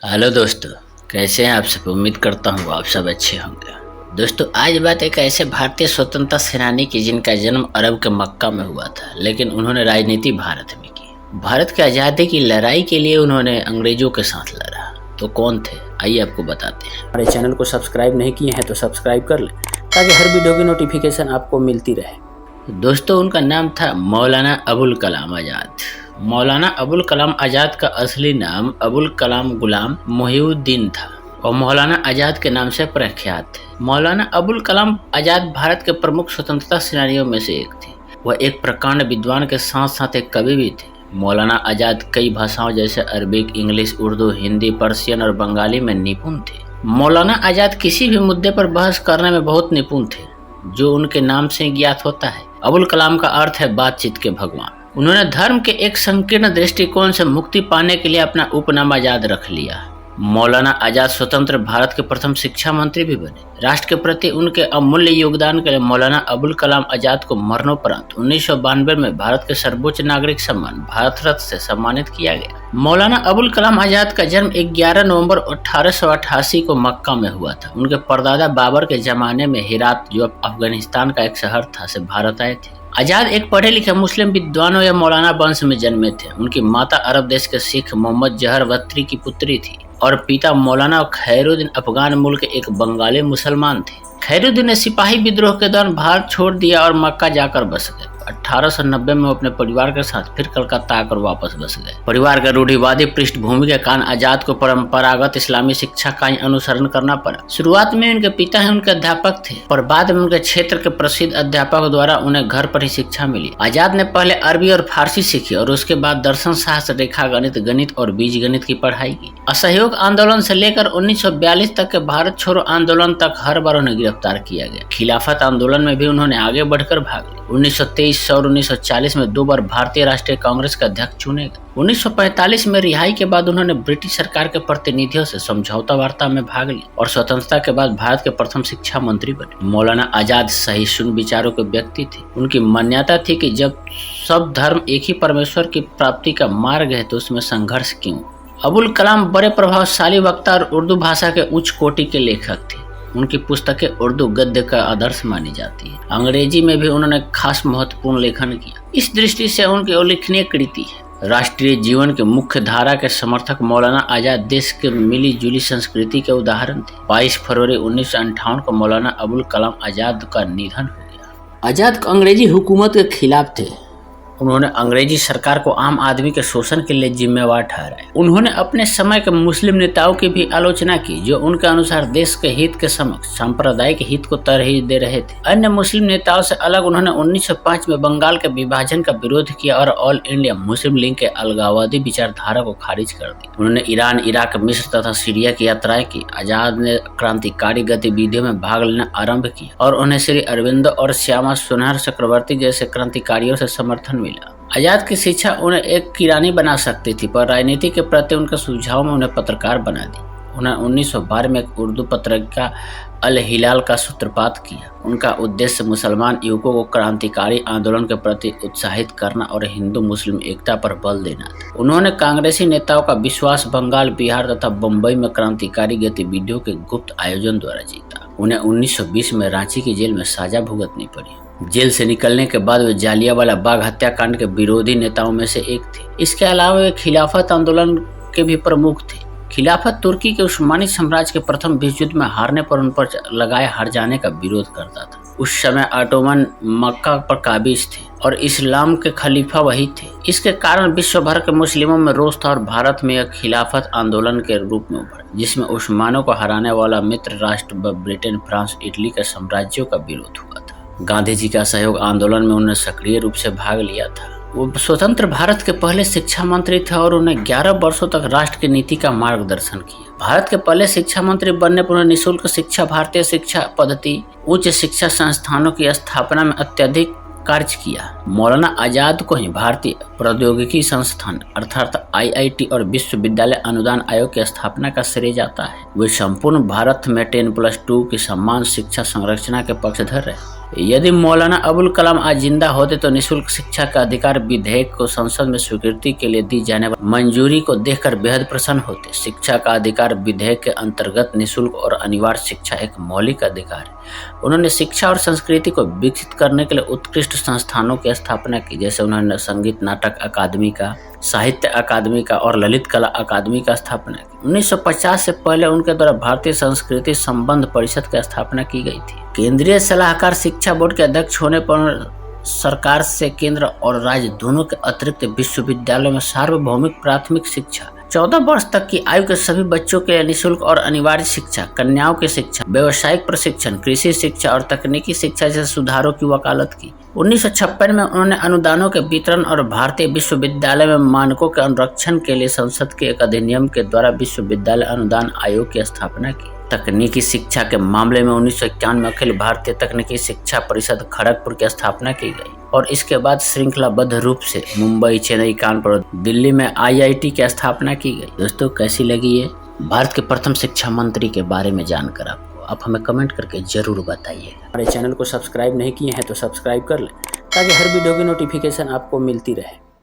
Hello दोस्तों, कैसे हैं आप सब। उम्मीद करता हूँ आप सब अच्छे होंगे। दोस्तों, आज बात एक ऐसे भारतीय स्वतंत्रता सेनानी की जिनका जन्म अरब के मक्का में हुआ था, लेकिन उन्होंने राजनीति भारत में की। भारत की आज़ादी की लड़ाई के लिए उन्होंने अंग्रेजों के साथ लड़ा। तो कौन थे, आइए आपको बताते हैं। हमारे चैनल को सब्सक्राइब नहीं किए हैं तो सब्सक्राइब कर लें, ताकि हर वीडियो की नोटिफिकेशन आपको मिलती रहे। दोस्तों, उनका नाम था मौलाना अबुल कलाम आज़ाद। मौलाना अबुल कलाम आज़ाद का असली नाम अबुल कलाम गुलाम मोहिउद्दीन था और मौलाना आज़ाद के नाम से प्रख्यात थे। मौलाना अबुल कलाम आज़ाद भारत के प्रमुख स्वतंत्रता सेनानियों में से एक थे। वह एक प्रकांड विद्वान के साथ साथ एक कवि भी थे। मौलाना आज़ाद कई भाषाओं जैसे Arabic, English, Urdu, Hindi, Persian और बंगाली में निपुण थे। मौलाना आज़ाद किसी भी मुद्दे पर बहस करने में बहुत निपुण थे, जो उनके नाम से ज्ञात होता है। अबुल कलाम का अर्थ है बातचीत के भगवान। उन्होंने धर्म के एक संकीर्ण दृष्टिकोण से मुक्ति पाने के लिए अपना उपनाम आजाद रख लिया। मौलाना आजाद स्वतंत्र भारत के प्रथम शिक्षा मंत्री भी बने। राष्ट्र के प्रति उनके अमूल्य योगदान के लिए मौलाना अबुल कलाम आजाद को मरणोपरांत 1992 में भारत के सर्वोच्च नागरिक सम्मान भारत रत्न से सम्मानित किया गया। मौलाना अबुल कलाम आजाद का जन्म 11 नवंबर 1888 को मक्का में हुआ था। उनके परदादा बाबर के जमाने में हेरात, जो अफगानिस्तान का एक शहर था, से भारत आए थे। आजाद एक पढ़े लिखे मुस्लिम विद्वानों या मौलाना वंश में जन्मे थे। उनकी माता अरब देश के सिख मोहम्मद जहर वत्री की पुत्री थी और पिता मौलाना खैरुद्दीन अफगान मूल के एक बंगाली मुसलमान थे। खैरुद्दीन ने सिपाही विद्रोह के दौरान भारत छोड़ दिया और मक्का जाकर बस गए। 1890 में वो अपने परिवार के साथ फिर कलकत्ता आकर वापस बस गए। परिवार के रूढ़िवादी पृष्ठभूमि के कारण आजाद को परंपरागत इस्लामी शिक्षा का ही अनुसरण करना पड़ा। शुरुआत में उनके पिता ही उनके अध्यापक थे, पर बाद में उनके क्षेत्र के प्रसिद्ध अध्यापक द्वारा उन्हें घर पर ही शिक्षा मिली। आजाद ने पहले अरबी और फारसी सीखी और उसके बाद दर्शन शास्त्र, रेखा गणित, गणित और बीज गणित की पढ़ाई की। असहयोग आंदोलन से लेकर 1942 तक के भारत छोड़ो आंदोलन तक हर बार उन्हें गिरफ्तार किया गया। खिलाफत आंदोलन में भी उन्होंने आगे बढ़कर भाग लिया। 1923 और 1940 में 2 बार भारतीय राष्ट्रीय कांग्रेस का अध्यक्ष चुने गए। 1945 में रिहाई के बाद उन्होंने ब्रिटिश सरकार के प्रतिनिधियों से समझौता वार्ता में भाग लिया और स्वतंत्रता के बाद भारत के प्रथम शिक्षा मंत्री बने। मौलाना आजाद सहिष्णु विचारों के व्यक्ति थे। उनकी मान्यता थी कि जब सब धर्म एक ही परमेश्वर की प्राप्ति का मार्ग है तो उसमें संघर्ष क्यों। अबुल कलाम बड़े प्रभावशाली वक्ता और उर्दू भाषा के उच्च कोटि के लेखक थे। उनकी पुस्तकें उर्दू गद्य का आदर्श मानी जाती है। अंग्रेजी में भी उन्होंने खास महत्वपूर्ण लेखन किया। इस दृष्टि से उनकी उल्लेखनीय कृति है। राष्ट्रीय जीवन के मुख्य धारा के समर्थक मौलाना आजाद देश के मिली जुली संस्कृति के उदाहरण थे। 22 फरवरी 1958 को मौलाना अबुल कलाम आजाद का निधन हो गया। आजाद अंग्रेजी हुकूमत के खिलाफ थे। उन्होंने अंग्रेजी सरकार को आम आदमी के शोषण के लिए जिम्मेवार ठहराया। उन्होंने अपने समय के मुस्लिम नेताओं की भी आलोचना की, जो उनके अनुसार देश के हित के समक्ष सांप्रदायिक हित को तरजीह दे रहे थे। अन्य मुस्लिम नेताओं से अलग उन्होंने 1905 में बंगाल के विभाजन का विरोध किया और ऑल इंडिया मुस्लिम लीग के अलगाववादी विचारधारा को खारिज कर दी। उन्होंने ईरान, इराक, मिस्र तथा सीरिया की यात्राएं की। आजाद ने क्रांतिकारी गतिविधियों में भाग लेना आरंभ किया और उन्हें श्री अरविंदो और श्यामा सुनहर चक्रवर्ती जैसे क्रांतिकारियों से समर्थन मिला। आजाद की शिक्षा उन्हें एक किरानी बना सकती थी, पर राजनीति के प्रति उनके सुझाव में उन्हें पत्रकार बना दी। उन्हें 1912 में एक उर्दू पत्रिका अल हिलाल का सूत्रपात किया। उनका उद्देश्य मुसलमान युवकों को क्रांतिकारी आंदोलन के प्रति उत्साहित करना और हिंदू मुस्लिम एकता पर बल देना था। उन्होंने कांग्रेसी नेताओं का विश्वास बंगाल, बिहार तथा बम्बई में क्रांतिकारी गतिविधियों के गुप्त आयोजन द्वारा जीता। उन्हें 1920 में रांची की जेल में सजा भुगतनी पड़ी। जेल से निकलने के बाद वे जालियांवाला बाग हत्याकांड के विरोधी नेताओं में से एक थे। इसके अलावा वे खिलाफत आंदोलन के भी प्रमुख थे। खिलाफत तुर्की के उस्मानी साम्राज्य के प्रथम विश्व युद्ध में हारने पर उन पर लगाए हार जाने का विरोध करता था। उस समय ऑटोमन मक्का पर काबिज थे और इस्लाम के खलीफा वही थे। इसके कारण विश्व भर के मुस्लिमों में रोष था और भारत में एक खिलाफत आंदोलन के रूप में उभरा, जिसमें उस्मानों को हराने वाला मित्र राष्ट्र ब्रिटेन, फ्रांस, इटली के साम्राज्यों का विरोध हुआ था। गांधी जी का सहयोग आंदोलन में उन्होंने सक्रिय रूप से भाग लिया था। वो स्वतंत्र भारत के पहले शिक्षा मंत्री थे और उन्हें 11 वर्षों तक राष्ट्र की नीति का मार्गदर्शन किया। भारत के पहले शिक्षा मंत्री बनने पर उन्हें निःशुल्क शिक्षा, भारतीय शिक्षा पद्धति, उच्च शिक्षा संस्थानों की स्थापना में अत्यधिक कार्य किया। मौलाना आजाद को ही भारतीय प्रौद्योगिकी संस्थान अर्थात IIT और विश्वविद्यालय अनुदान आयोग की स्थापना का श्रेय जाता है। वे संपूर्ण भारत में 10+2 की समान शिक्षा संरचना के पक्षधर रहे। यदि मौलाना अबुल कलाम आज जिंदा होते तो निःशुल्क शिक्षा का अधिकार विधेयक को संसद में स्वीकृति के लिए दी जाने वाली मंजूरी को देखकर बेहद प्रसन्न होते। शिक्षा का अधिकार विधेयक के अंतर्गत निःशुल्क और अनिवार्य शिक्षा एक मौलिक अधिकार है। उन्होंने शिक्षा और संस्कृति को विकसित करने के लिए उत्कृष्ट संस्थानों की स्थापना की, जैसे उन्होंने संगीत नाटक अकादमी का, साहित्य अकादमी का और ललित कला अकादमी का स्थापना की। 1950 से पहले उनके द्वारा भारतीय संस्कृति संबंध परिषद की स्थापना की गई थी। केंद्रीय सलाहकार शिक्षा बोर्ड के अध्यक्ष होने पर सरकार से केंद्र और राज्य दोनों के अतिरिक्त विश्वविद्यालयों में सार्वभौमिक प्राथमिक शिक्षा, 14 वर्ष तक की आयु के सभी बच्चों के लिए निःशुल्क और अनिवार्य शिक्षा, कन्याओं की शिक्षा, व्यावसायिक प्रशिक्षण, कृषि शिक्षा और तकनीकी शिक्षा जैसे सुधारों की वकालत की। 1956 में उन्होंने अनुदानों के वितरण और भारतीय विश्वविद्यालय में मानकों के अनुरक्षण के लिए संसद के एक अधिनियम के द्वारा विश्वविद्यालय अनुदान आयोग की स्थापना की। तकनीकी शिक्षा के मामले में 1951 में अखिल भारतीय तकनीकी शिक्षा परिषद खड़गपुर की स्थापना की गई और इसके बाद श्रृंखलाबद्ध रूप से मुंबई, चेन्नई, कानपुर, दिल्ली में IIT की स्थापना की गई। दोस्तों, कैसी लगी ये भारत के प्रथम शिक्षा मंत्री के बारे में जानकर आपको? आप हमें कमेंट करके जरूर बताइए। हमारे चैनल को सब्सक्राइब नहीं किए हैं तो सब्सक्राइब कर लें ताकि हर वीडियो की नोटिफिकेशन आपको मिलती रहे।